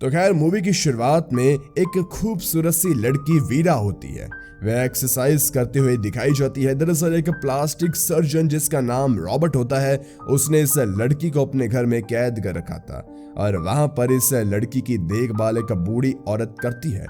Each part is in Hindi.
तो खैर मूवी की शुरुआत में एक खूबसूरत सी लड़की वीरा होती है। वह एक्सरसाइज करते हुए दिखाई जाती है। दरअसल एक प्लास्टिक सर्जन जिसका नाम रॉबर्ट होता है, उसने इस लड़की को अपने घर में कैद कर रखा था और वहां पर इस लड़की की देखभाल एक बूढ़ी औरत करती है।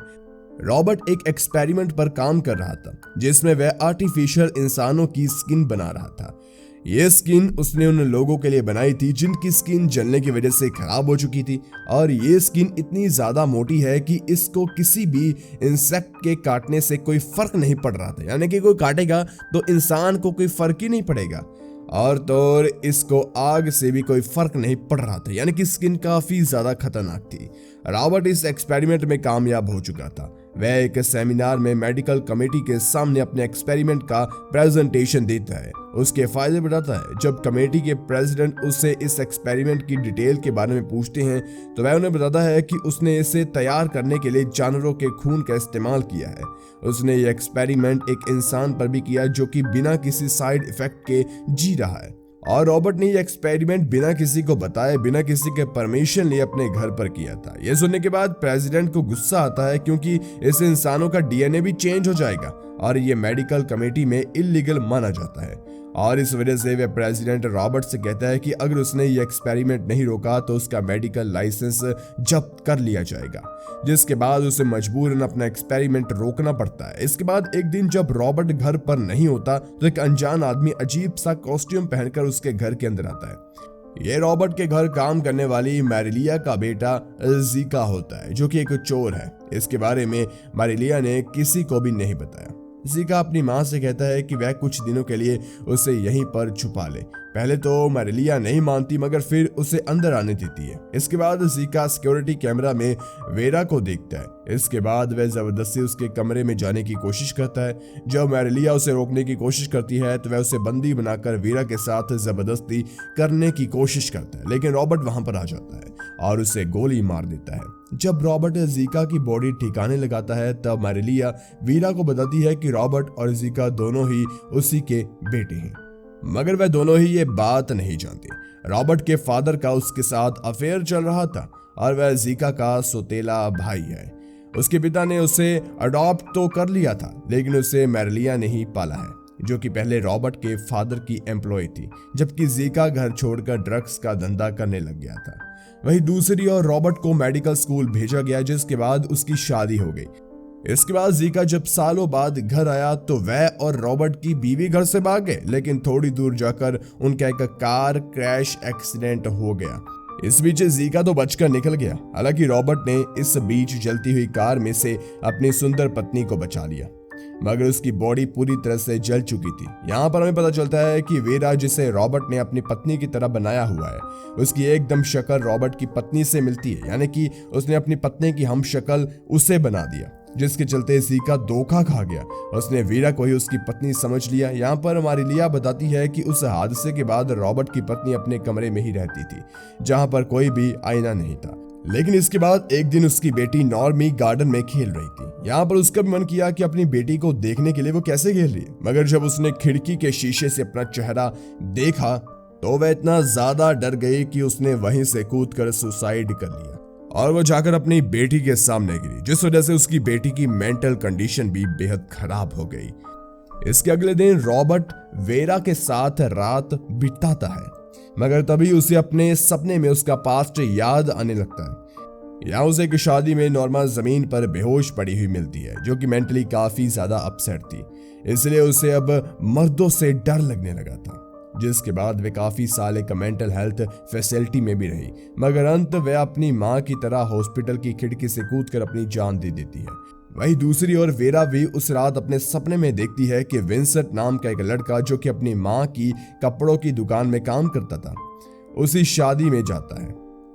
रॉबर्ट एक एक्सपेरिमेंट पर काम कर रहा था जिसमें वह आर्टिफिशियल इंसानों की स्किन बना रहा था। ये स्किन उसने उन लोगों के लिए बनाई थी जिनकी स्किन जलने की वजह से खराब हो चुकी थी, और ये स्किन इतनी ज्यादा मोटी है कि इसको किसी भी इंसेक्ट के काटने से कोई फर्क नहीं पड़ रहा था। यानी कि कोई काटेगा तो इंसान को कोई फर्क ही नहीं पड़ेगा, और तो इसको आग से भी कोई फर्क नहीं पड़ रहा था। यानी कि स्किन काफी ज्यादा खतरनाक थी। रॉबर्ट इस एक्सपेरिमेंट में कामयाब हो चुका था। वह एक सेमिनार में मेडिकल कमेटी के सामने अपने एक्सपेरिमेंट का प्रेजेंटेशन देता है, उसके फायदे बताता है। जब कमेटी के प्रेसिडेंट उससे इस एक्सपेरिमेंट की डिटेल के बारे में पूछते हैं तो वह उन्हें बताता है कि उसने इसे तैयार करने के लिए जानवरों के खून का इस्तेमाल किया है। उसने ये एक्सपेरिमेंट एक इंसान पर भी किया जो कि बिना किसी साइड इफेक्ट के जी रहा है, और रॉबर्ट ने ये एक्सपेरिमेंट बिना किसी को बताए, बिना किसी के परमिशन लिए अपने घर पर किया था। यह सुनने के बाद प्रेसिडेंट को गुस्सा आता है क्योंकि इस इंसानों का डीएनए भी चेंज हो जाएगा और ये मेडिकल कमेटी में इलीगल माना जाता है, और इस वजह से वह प्रेसिडेंट रॉबर्ट से कहता है कि अगर उसने ये एक्सपेरिमेंट नहीं रोका तो उसका मेडिकल लाइसेंस जब्त कर लिया जाएगा, जिसके बाद उसे मजबूरन अपना एक्सपेरिमेंट रोकना पड़ता है। इसके बाद एक दिन जब रॉबर्ट घर पर नहीं होता तो एक अनजान आदमी अजीब सा कॉस्ट्यूम पहनकर उसके घर के अंदर आता है। ये रॉबर्ट के घर काम करने वाली मैरिलिया का बेटा जीका होता है जो कि एक चोर है। इसके बारे में मैरिलिया ने किसी को भी नहीं बताया। जीका अपनी मां से कहता है कि वह कुछ दिनों के लिए उसे यहीं पर छुपा ले। पहले तो मैरिलिया नहीं मानती मगर फिर उसे अंदर आने देती है। इसके बाद जीका सिक्योरिटी कैमरा में वेरा को देखता है। इसके बाद वह जबरदस्ती उसके कमरे में जाने की कोशिश करता है। जब मैरिलिया उसे रोकने की कोशिश करती है तो वह उसे बंदी बनाकर वेरा के साथ जबरदस्ती करने की कोशिश करता है, लेकिन रॉबर्ट वहां पर आ जाता है और उसे गोली मार देता है। जब रॉबर्ट जीका की बॉडी ठिकाने लगाता है तब मैरिलिया वीरा को बताती है कि रॉबर्ट और जीका दोनों ही उसी के बेटे हैं, मगर वह दोनों ही ये बात नहीं जानते। रॉबर्ट के फादर का उसके साथ अफेयर चल रहा था और वह जीका का सौतेला भाई है। उसके पिता ने उसे अडॉप्ट तो कर लिया था लेकिन उसे मैरिलिया ने ही पाला है, जो कि पहले रॉबर्ट के फादर की एम्प्लॉय थी, जबकि जीका घर छोड़कर ड्रग्स का धंधा करने लग गया था। वहीं दूसरी ओर रॉबर्ट को मेडिकल स्कूल भेजा गया जिसके बाद उसकी शादी हो गई। इसके बाद जीका जब सालों बाद घर आया तो वह और रॉबर्ट की बीवी घर से भाग गए, लेकिन थोड़ी दूर जाकर उनका एक कार क्रैश एक्सीडेंट हो गया। इस बीच जीका तो बचकर निकल गया। हालांकि रॉबर्ट ने इस बीच जलती हुई कार में से अपनी सुंदर पत्नी को बचा लिया, मगर उसकी बॉडी पूरी तरह से जल चुकी थी। यहाँ पर हमें पता चलता है कि वेरा, जिसे रॉबर्ट ने अपनी पत्नी की तरह बनाया हुआ है, उसकी एकदम शक्ल रॉबर्ट की पत्नी से मिलती है। यानी कि उसने अपनी पत्नी की हम शक्ल उसे बना दिया, जिसके चलते जीका धोखा खा गया। उसने वीरा को ही उसकी पत्नी समझ लिया। यहाँ पर मैरिलिया बताती है कि उस हादसे के बाद रॉबर्ट की पत्नी अपने कमरे में ही रहती थी जहाँ पर कोई भी आईना नहीं था, लेकिन इसके बाद एक दिन उसकी बेटी नॉर्मी गार्डन में खेल रही थी। यहाँ पर उसका भी मन किया कि अपनी बेटी को देखने के लिए वो कैसे खेल रही है, मगर जब उसने खिड़की के शीशे से अपना चेहरा देखा तो वह इतना ज्यादा डर गई कि उसने वहीं से कूदकर सुसाइड कर लिया और वो जाकर अपनी बेटी के सामने गिरी, जिस वजह से उसकी बेटी की मेंटल कंडीशन भी बेहद खराब हो गई। इसके अगले दिन रॉबर्ट वेरा के साथ रात बिताता है, मगर तभी उसे अपने सपने में उसका पास्ट याद आने लगता है। यहाँ उसे एक शादी में नॉर्मा जमीन पर बेहोश पड़ी हुई मिलती है, जो कि मेंटली काफी ज्यादा अपसेट थी, इसलिए उसे अब मर्दों से डर लगने लगा था। जिसके बाद वे काफी साल एक मेंटल हेल्थ फैसिलिटी में भी रही, मगर अंत वह अपनी मां की तरह हॉस्पिटल की खिड़की से कूदकर अपनी जान दे देती है। वहीं दूसरी ओर वेरा भी उस रात अपने सपने में देखती है कि विंसेंट नाम का एक लड़का, जो कि अपनी मां की कपड़ों की दुकान में काम करता था, उसी शादी में जाता है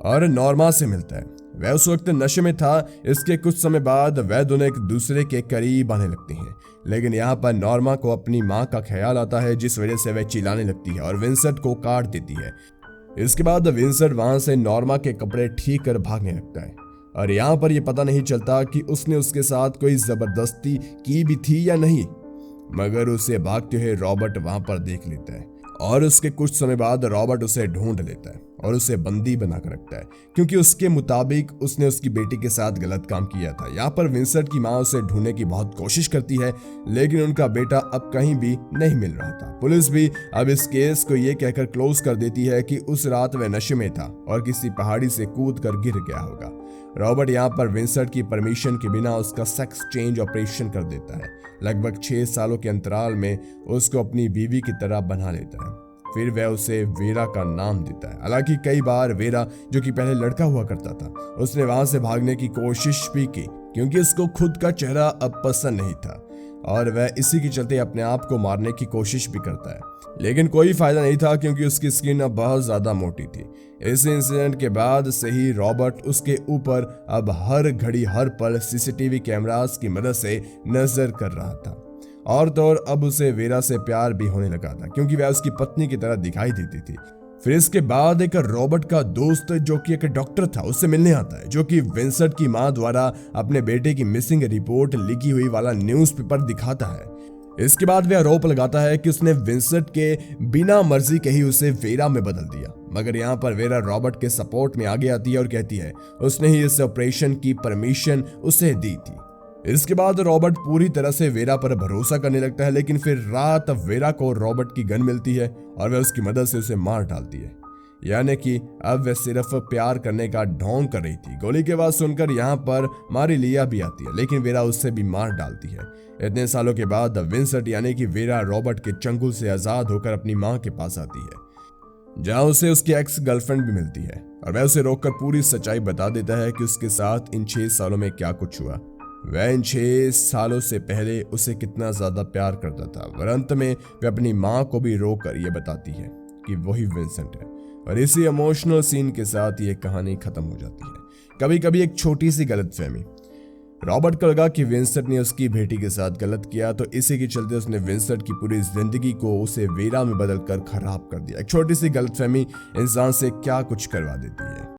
और नॉर्मा से मिलता है। वह उस वक्त नशे में था। इसके कुछ समय बाद वह दोनों एक दूसरे के करीब आने लगते हैं, लेकिन यहाँ पर नॉर्मा को अपनी माँ का ख्याल आता है, जिस वजह से वह चिल्लाने लगती है और विंसेंट को काट देती है। इसके बाद विंसेंट वहां से नॉर्मा के कपड़े ठीक कर भागने लगता है और यहाँ पर यह पता नहीं चलता कि उसने उसके साथ कोई जबरदस्ती की भी थी या नहीं, मगर उसे भागते हुए रॉबर्ट वहां पर देख लेता है और उसके कुछ समय बाद रॉबर्ट उसे ढूंढ लेता है और उसे बंदी बनाकर रखता है क्योंकि उसके मुताबिक उसने उसकी बेटी के साथ गलत काम किया था। यहाँ पर विंसेंट की माँ उसे ढूंढने की बहुत कोशिश करती है, लेकिन उनका बेटा अब कहीं भी नहीं मिल रहा था। पुलिस भी अब इस केस को ये कहकर क्लोज कर देती है कि उस रात वह नशे में था और किसी पहाड़ी से कूद कर गिर गया होगा। रॉबर्ट यहाँ पर विंसेंट की परमिशन के बिना उसका सेक्स चेंज ऑपरेशन कर देता है। लगभग 6 सालों के अंतराल में उसको अपनी बीवी की तरह बना लेता है। फिर वह उसे वेरा का नाम देता है। हालांकि कई बार वेरा, जो कि पहले लड़का हुआ करता था, उसने वहां से भागने की कोशिश भी की क्योंकि उसको खुद का चेहरा अब पसंद नहीं था और वह इसी के चलते अपने आप को मारने की कोशिश भी करता है। लेकिन कोई फायदा नहीं था क्योंकि उसकी स्किन अब बहुत ज्यादा मोटी थी। इस इंसिडेंट के बाद से ही रॉबर्ट उसके ऊपर अब हर घड़ी हर पल सीसीटीवी कैमरास की मदद से नजर कर रहा था। और तो और अब उसे वेरा से प्यार भी होने लगा था क्योंकि वह उसकी पत्नी की तरह दिखाई देती थी। फिर इसके बाद एक रॉबर्ट का दोस्त जो कि एक डॉक्टर था उससे मिलने आता है, जो कि विंसेंट की मां द्वारा अपने बेटे की मिसिंग रिपोर्ट लिखी हुई वाला न्यूज़पेपर दिखाता है। इसके बाद वह आरोप लगाता है कि उसने विंसेंट के बिना मर्जी के ही उसे वेरा में बदल दिया। मगर यहाँ पर वेरा रॉबर्ट के सपोर्ट में आगे आती है और कहती है उसने ही इस ऑपरेशन की परमिशन उसे दी थी। इसके बाद रॉबर्ट पूरी तरह से वेरा पर भरोसा करने लगता है, लेकिन फिर रात वेरा को रॉबर्ट की गन मिलती है और वह उसकी मदद से उसे मार डालती है। यानी कि अब वह सिर्फ प्यार करने का ढोंग कर रही थी। गोली की आवाज सुनकर यहाँ पर मारिलिया भी आती है, लेकिन वेरा उससे भी मार डालती है। इतने सालों के बाद विंसेंट यानी कि वेरा रॉबर्ट के चंगुल से आजाद होकर अपनी माँ के पास आती है, जहाँ उसे उसकी एक्स गर्लफ्रेंड भी मिलती है और वह उसे रोककर पूरी सच्चाई बता देता है कि उसके साथ इन 6 सालों में क्या कुछ हुआ। वह इन 6 सालों से पहले उसे कितना ज्यादा प्यार करता था। और अंत में वह अपनी माँ को भी रोकर यह बताती है कि वही विंसेंट है। और इसी इमोशनल सीन के साथ ये कहानी खत्म हो जाती है। कभी कभी एक छोटी सी गलतफहमी, रॉबर्ट को लगा कि विंसेंट ने उसकी बेटी के साथ गलत किया, तो इसी के चलते उसने विंसेंट की पूरी जिंदगी को उसे वेरा में बदलकर खराब कर दिया। एक छोटी सी गलतफहमी इंसान से क्या कुछ करवा देती है।